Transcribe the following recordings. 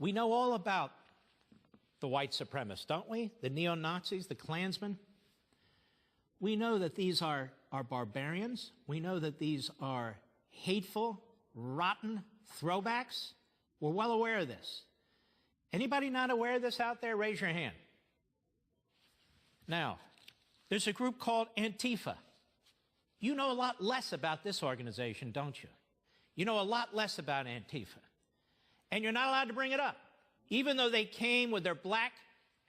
We know all about the white supremacists, don't we? The neo-Nazis, the Klansmen. We know that these are barbarians. We know that these are hateful, rotten throwbacks. We're well aware of this. Anybody not aware of this out there? Raise your hand. Now, there's a group called Antifa. You know a lot less about this organization, don't you? You know a lot less about Antifa. And you're not allowed to bring it up. Even though they came with their black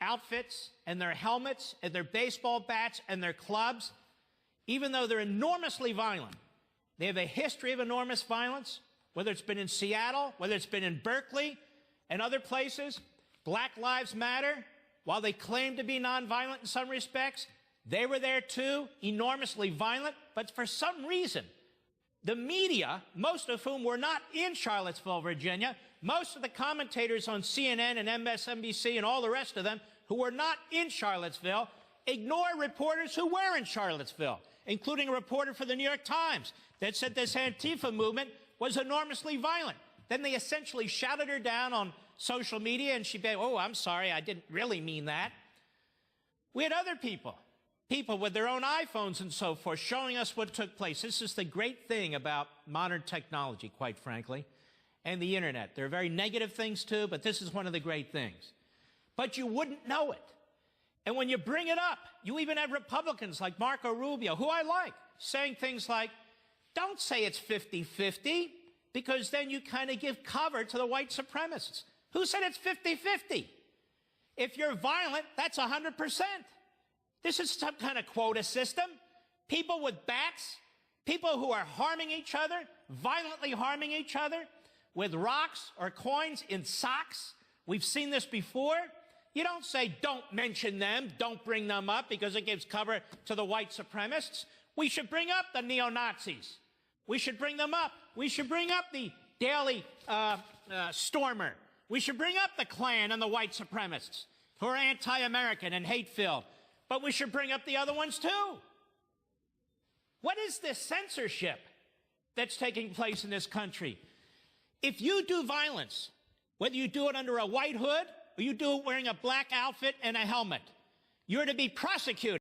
outfits and their helmets and their baseball bats and their clubs, even though they're enormously violent, they have a history of enormous violence, whether it's been in Seattle, whether it's been in Berkeley and other places. Black Lives Matter, while they claim to be nonviolent in some respects, they were there too, enormously violent, but for some reason, the media, most of whom were not in Charlottesville, Virginia, most of the commentators on CNN and MSNBC and all the rest of them who were not in Charlottesville, ignore reporters who were in Charlottesville, including a reporter for the New York Times that said this Antifa movement was enormously violent. Then they essentially shouted her down on social media, and she said, "Oh, I'm sorry, I didn't really mean that." We had other people with their own iPhones and so forth, showing us what took place. This is the great thing about modern technology, quite frankly, and the internet. There are very negative things too, but this is one of the great things. But you wouldn't know it. And when you bring it up, you even have Republicans like Marco Rubio, who I like, saying things like, don't say it's 50-50, because then you kind of give cover to the white supremacists. Who said it's 50-50? If you're violent, that's 100%. This is some kind of quota system. People with bats, people who are harming each other, violently harming each other, with rocks or coins in socks. We've seen this before. You don't say, don't mention them, don't bring them up, because it gives cover to the white supremacists. We should bring up the neo-Nazis. We should bring them up. We should bring up the Daily Stormer. We should bring up the Klan and the white supremacists who are anti-American and hate-filled. But we should bring up the other ones too. What is this censorship that's taking place in this country? If you do violence, whether you do it under a white hood or you do it wearing a black outfit and a helmet, you're to be prosecuted.